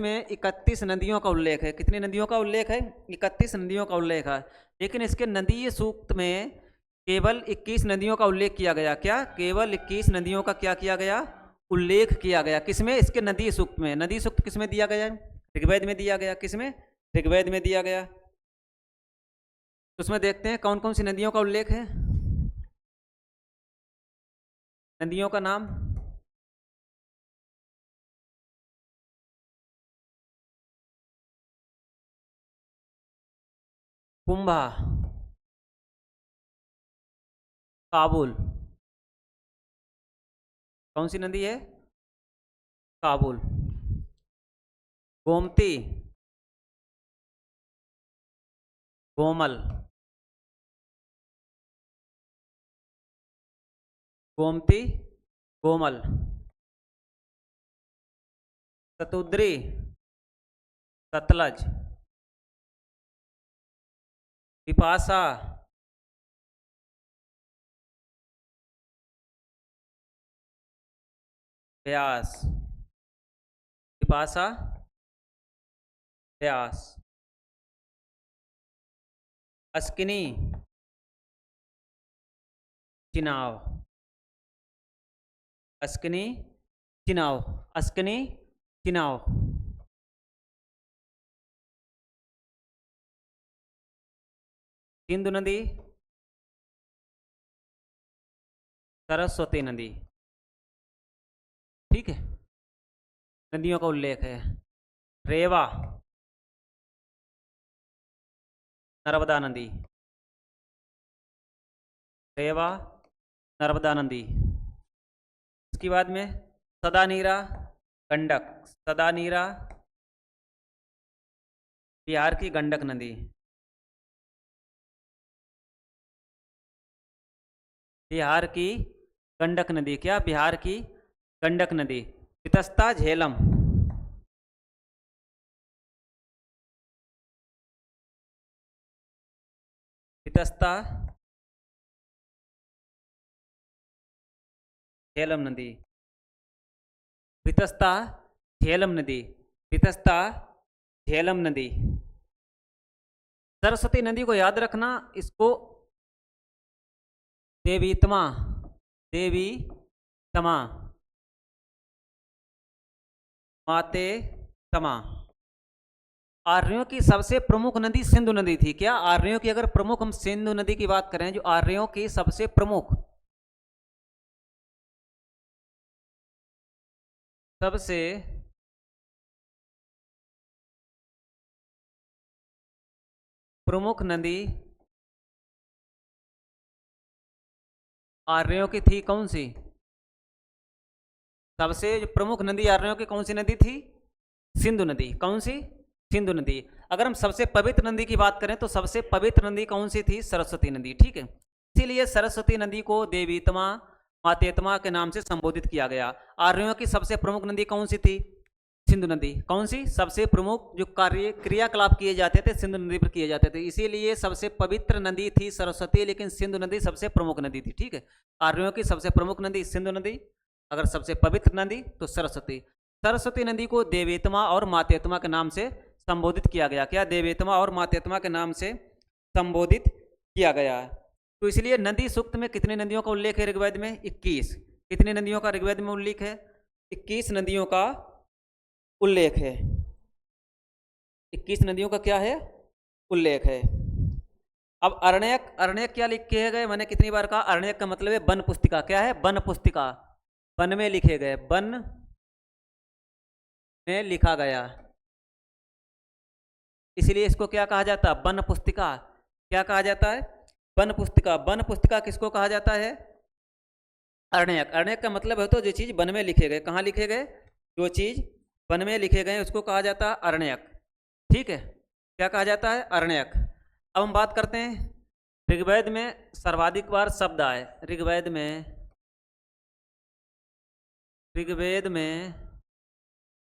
में 31 नदियों का उल्लेख है। कितनी नदियों का उल्लेख है? 31 नदियों का उल्लेख है। लेकिन इसके नदीय सूक्त में केवल 21 नदियों का उल्लेख किया गया। क्या? केवल 21 नदियों का क्या किया गया? उल्लेख किया गया। किसमें? इसके नदीय सूक्त में। नदी सूक्त किसमें दिया गया है? ऋग्वेद में दिया गया। किसमें? ऋग्वेद में दिया गया। तो उसमें देखते हैं कौन कौन सी नदियों का उल्लेख है। नदियों का नाम। कुंभा, काबुल। कौन सी नदी है? काबुल। गोमती, कोमल। गोमती, कोमल। सतुद्री, सतलज। विपाशा, व्यास। विपाशा, व्यास। अस्किनी, चिनाव। अस्किनी, चिनाव। अस्किनी, चिनाव। सिंधु नदी, सरस्वती नदी। ठीक है, नदियों का उल्लेख है। रेवा, नर्मदा नदी। रेवा, नर्मदा नदी। इसके बाद में सदानीरा, गंडक। सदानीरा बिहार की गंडक नदी। बिहार की गंडक नदी। क्या? बिहार की गंडक नदी। वितस्ता, झेलम। वितस्ता, झेलम नदी। वितस्ता, झेलम नदी। वितस्ता, झेलम नदी। सरस्वती नदी को याद रखना। इसको देवीतमा, देवीतमा, माते तमा। आर्यों की सबसे प्रमुख नदी सिंधु नदी थी। क्या? आर्यों की अगर प्रमुख हम सिंधु नदी की बात करें, जो आर्यों की सबसे प्रमुख, सबसे प्रमुख नदी आर्यों की थी कौन सी? सबसे जो प्रमुख नदी आर्यों की कौन सी नदी थी? सिंधु नदी। कौन सी? सिंधु नदी। अगर हम सबसे पवित्र नदी की बात करें तो सबसे पवित्र नदी कौन सी थी? सरस्वती नदी। ठीक है, इसीलिए सरस्वती नदी को देवीतमा, मातेतमा के नाम से संबोधित किया गया। आर्यों की सबसे प्रमुख नदी कौन सी थी? सिंधु नदी। कौन सी? सबसे प्रमुख जो कार्य क्रियाकलाप किए जाते थे सिंधु नदी पर किए जाते थे, इसीलिए सबसे पवित्र नदी थी सरस्वती, लेकिन सिंधु नदी सबसे प्रमुख नदी थी। ठीक है, आर्यों की सबसे प्रमुख नदी सिंधु नदी, अगर सबसे पवित्र नदी तो सरस्वती। सरस्वती नदी को देवेतमा और मातेतमा के नाम से संबोधित किया गया। क्या? देवेतमा और मातेतमा के नाम से संबोधित किया गया। तो इसलिए नदी सूक्त में कितनी नदियों का उल्लेख है ऋग्वेद में? 21। कितनी नदियों का ऋग्वेद में उल्लेख है? 21 नदियों का उल्लेख है। 21 नदियों का क्या है? उल्लेख है। अब अरण्यक, अरण्यक क्या लिखे गए? मैंने कितनी बार कहा अरण्यक का मतलब है वन पुस्तिका। क्या है? वन पुस्तिका। वन में लिखे गए, वन में लिखा गया, इसलिए इसको क्या कहा जाता है? वन पुस्तिका। क्या कहा जाता है? वन पुस्तिका। वन पुस्तिका किसको कहा जाता है? अरण्यक। अरण्यक का मतलब है तो जो चीज वन में लिखे गए। कहाँ लिखे गए? जो चीज वन में लिखे गए उसको कहा जाता है अरण्यक। ठीक है, क्या कहा जाता है? अरण्यक। अब हम बात करते हैं ऋग्वेद में सर्वाधिक बार शब्द आए। ऋग्वेद में